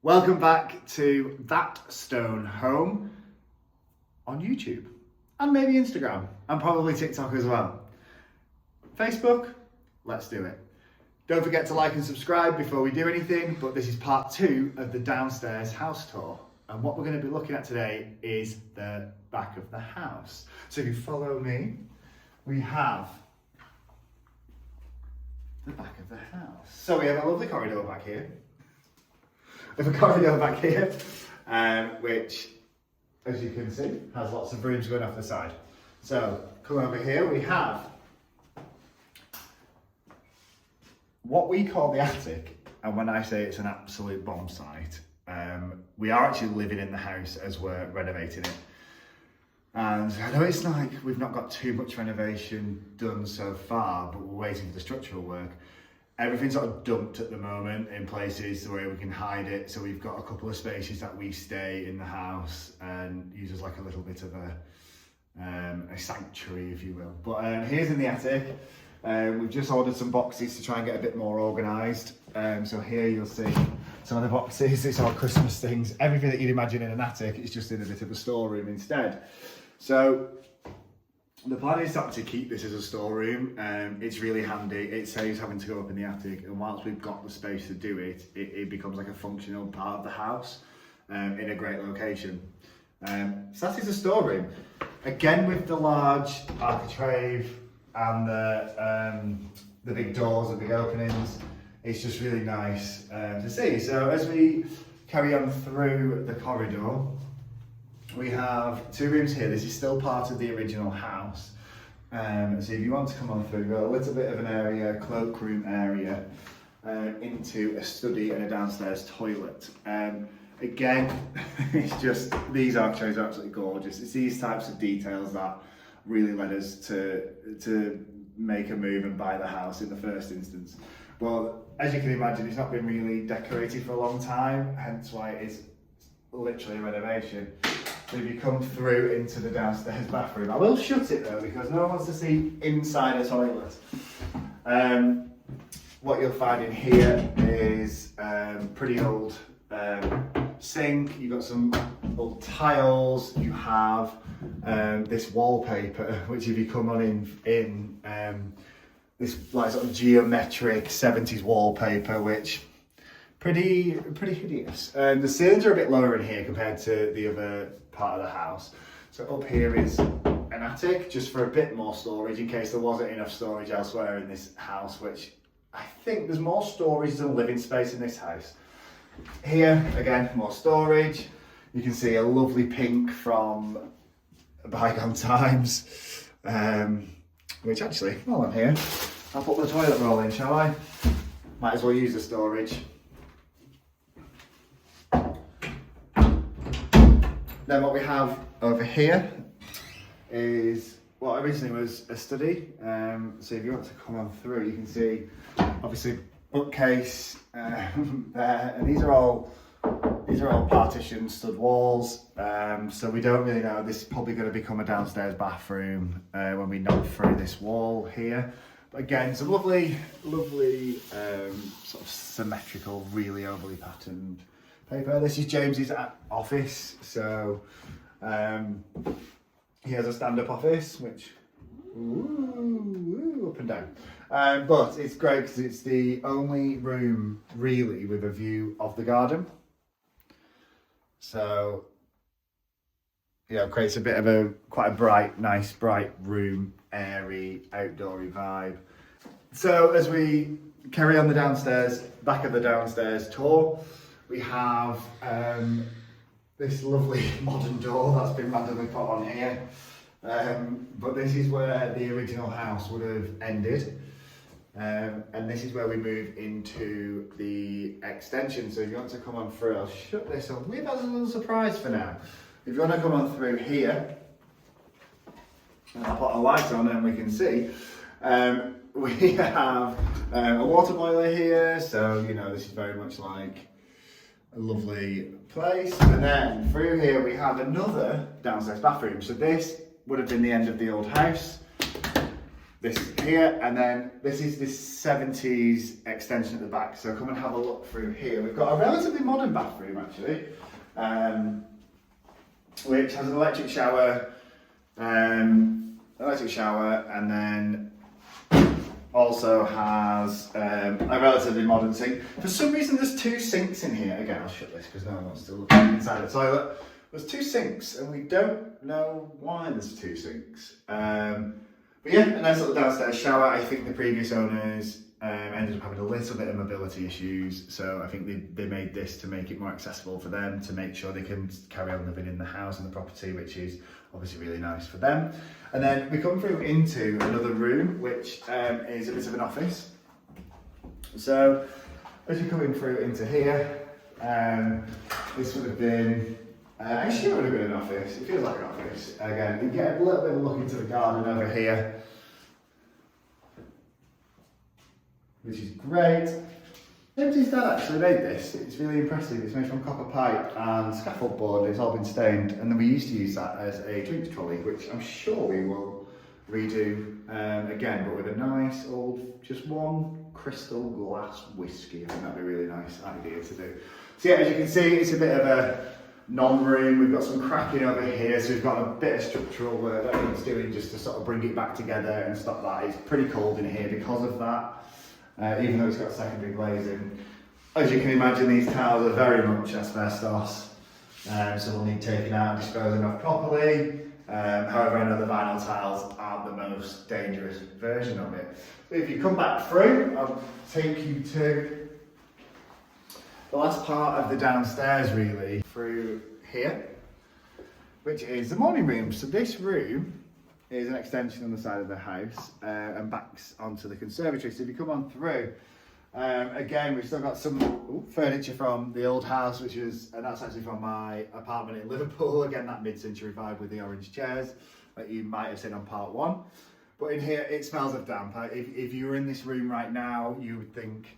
Welcome back to That Stone Home on YouTube and maybe Instagram and probably TikTok as well. Facebook, let's do it. Don't forget to like and subscribe before we do anything, but this is part 2 of the downstairs house tour. And what we're going to be looking at today is the back of the house. So if you follow me, we have the back of the house. So we have a lovely corridor back here. We have a corridor back here, which, as you can see, has lots of rooms going off the side. So come over here, we have what we call the attic, and when I say it's an absolute bomb site, we are actually living in the house as we're renovating it. And I know it's like we've not got too much renovation done so far, but we're waiting for the structural work. Everything's sort of dumped at the moment in places where we can hide it. So we've got a couple of spaces that we stay in the house and use as like a little bit of a sanctuary, if you will. But here's in the attic. We've just ordered some boxes to try and get a bit more organised. So here you'll see some of the boxes. It's all Christmas things. Everything that you'd imagine in an attic is just in a bit of a storeroom instead. So the plan is to keep this as a storeroom. It's really handy. It saves having to go up in the attic, and whilst we've got the space to do it, it becomes like a functional part of the house in a great location. So that is a storeroom. Again, with the large architrave and the big doors and big openings, it's just really nice to see. So as we carry on through the corridor, we have 2 rooms here. This is still part of the original house. So if you want to come on through, we've got a little bit of an area, cloakroom area, into a study and a downstairs toilet. Again, it's just, these architraves are absolutely gorgeous. It's these types of details that really led us to make a move and buy the house in the first instance. Well, as you can imagine, it's not been really decorated for a long time, hence why it is literally a renovation. So if you come through into the downstairs bathroom, I will shut it though because no one wants to see inside a toilet. What you'll find in here is pretty old sink. You've got some old tiles. You have this wallpaper, which if you come on in this like sort of geometric 70s wallpaper, which pretty hideous. The ceilings are a bit lower in here compared to the other part of the house. So up here is an attic, just for a bit more storage in case there wasn't enough storage elsewhere in this house, which I think there's more storage than living space in this house. Here, again, more storage. You can see a lovely pink from bygone times, which actually, while I'm here, I'll put the toilet roll in, shall I? Might as well use the storage. Then what we have over here is what originally was a study. So if you want to come on through, you can see obviously bookcase there, and these are all partition stud walls. So we don't really know. This is probably going to become a downstairs bathroom when we knock through this wall here. But again, some lovely sort of symmetrical, really overly patterned paper. This is James's office, so he has a stand-up office, which up and down. But it's great because it's the only room really with a view of the garden. So yeah, it creates a bit of quite a nice bright room, airy, outdoory vibe. So as we carry on the back of the downstairs tour, we have this lovely modern door that's been randomly put on here. But this is where the original house would have ended. And this is where we move into the extension. So if you want to come on through, I'll shut this up. We've had a little surprise for now. If you want to come on through here, and I'll put a light on and we can see, we have a water boiler here. So, you know, this is very much like a lovely place. And then through here we have another downstairs bathroom. So this would have been the end of the old house. This here, and then this is this 70s extension at the back. So come and have a look through here. We've got a relatively modern bathroom actually, which has an electric shower, and then also has a relatively modern sink. For some reason there's two sinks in here. Again, I'll shut this because no one wants to look inside the toilet. There's two sinks and we don't know why there's two sinks. But yeah, a nice little downstairs shower. I think the previous owners ended up having a little bit of mobility issues, so I think they made this to make it more accessible for them, to make sure they can carry on living in the house and the property, which is obviously really nice for them. And then we come through into another room, which is a bit of an office. So as you're coming through into here, this would have been, actually it would have been an office. It feels like an office. Again, you get a little bit of a look into the garden over here, which is great. Nobody's dad actually made this. It's really impressive. It's made from copper pipe and scaffold board. It's all been stained, and then we used to use that as a drinks trolley, which I'm sure we will redo again, but with a nice old, just one crystal glass whiskey. I think that'd be a really nice idea to do. So yeah, as you can see, it's a bit of a non-room. We've got some cracking over here, so we've got a bit of structural work that needs doing just to sort of bring it back together and stop that. It's pretty cold in here because of that. Even though it's got secondary glazing. As you can imagine, these tiles are very much asbestos, so they'll need taking out and disposing of properly. However, I know the vinyl tiles aren't the most dangerous version of it. So if you come back through, I'll take you to the last part of the downstairs really, through here, which is the morning room. So this room is an extension on the side of the house and backs onto the conservatory. So if you come on through, again, we've still got some furniture from the old house, and that's actually from my apartment in Liverpool. Again, that mid-century vibe with the orange chairs that you might have seen on part one. But in here, it smells of damp. If you were in this room right now, you would think,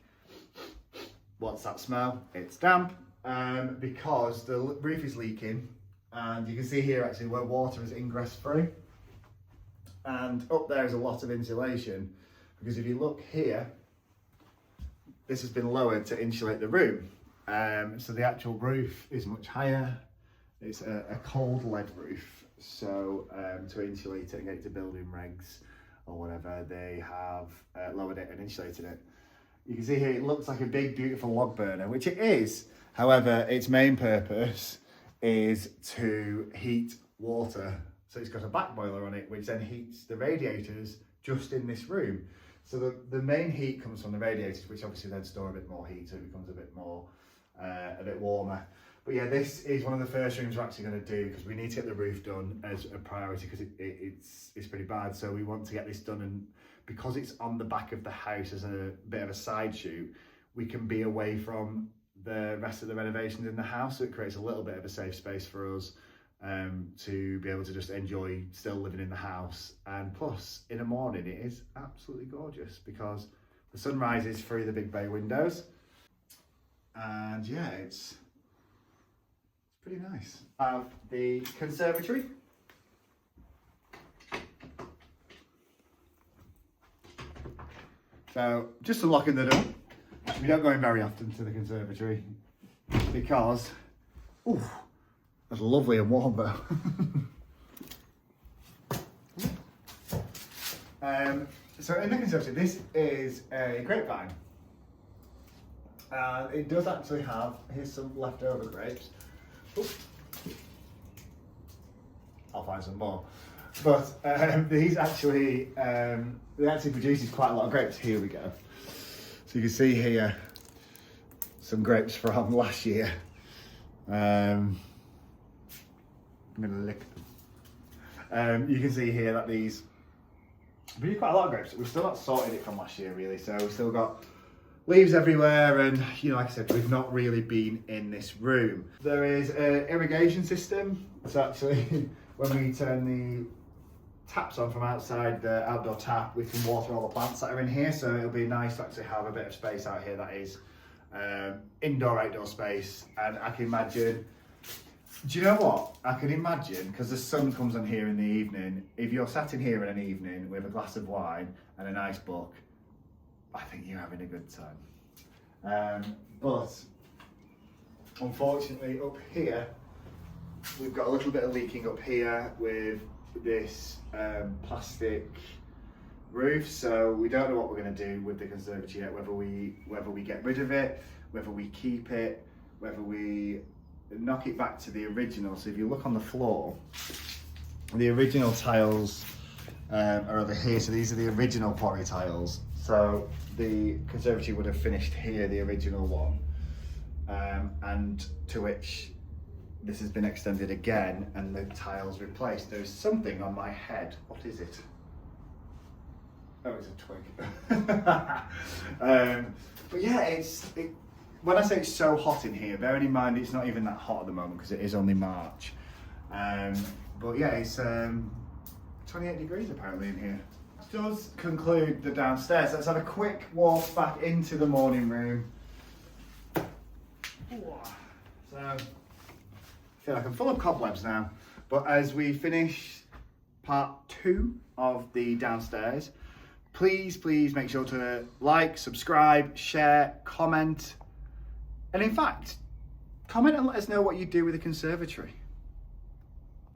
what's that smell? It's damp, because the roof is leaking. And you can see here actually where water is ingress through. And up there is a lot of insulation, because if you look here, this has been lowered to insulate the room. So the actual roof is much higher. It's a cold lead roof. So to insulate it and get it to building regs or whatever, they have lowered it and insulated it. You can see here, it looks like a big, beautiful log burner, which it is. However, its main purpose is to heat water. So it's got a back boiler on it, which then heats the radiators just in this room. So the main heat comes from the radiators, which obviously then store a bit more heat, so it becomes a bit more, a bit warmer. But yeah, this is one of the first rooms we're actually going to do, because we need to get the roof done as a priority, because it's pretty bad. So we want to get this done, and because it's on the back of the house as a bit of a side shoot, we can be away from the rest of the renovations in the house. So it creates a little bit of a safe space for us. To be able to just enjoy still living in the house. And plus, in the morning, it is absolutely gorgeous because the sun rises through the big bay windows. And yeah, it's pretty nice. The conservatory. So, just unlocking the door. We don't go in very often to the conservatory because, ooh, that's lovely and warm though. So in the conservatory, this is a grapevine. It does actually have, here's some leftover grapes. Ooh. I'll find some more. But these actually, they actually produces quite a lot of grapes. Here we go. So you can see here some grapes from last year. I'm going to lick them. You can see here that these really quite a lot of grapes. We've still not sorted it from last year really, so we've still got leaves everywhere, and like I said, we've not really been in this room. There is an irrigation system. So actually when we turn the taps on from outside, the outdoor tap, we can water all the plants that are in here, so it'll be nice to actually have a bit of space out here that is indoor outdoor space. And I can imagine, do you know what? I can imagine, because the sun comes on here in the evening, if you're sat in here in an evening with a glass of wine and a nice book, I think you're having a good time. But unfortunately up here, we've got a little bit of leaking up here with this plastic roof, so we don't know what we're going to do with the conservatory yet, whether we get rid of it, whether we keep it, whether we knock it back to the original. So if you look on the floor, the original tiles are over here, so these are the original quarry tiles. So the conservatory would have finished here, the original one, and to which this has been extended again and the tiles replaced. There's something on my head. What is it? Oh, it's a twig. But yeah, when I say it's so hot in here, bearing in mind it's not even that hot at the moment because it is only March. But yeah, it's 28 degrees apparently in here. That does conclude the downstairs. Let's have a quick walk back into the morning room. So, I feel like I'm full of cobwebs now. But as we finish part 2 of the downstairs, please make sure to like, subscribe, share, comment. And in fact, comment and let us know what you do with the conservatory.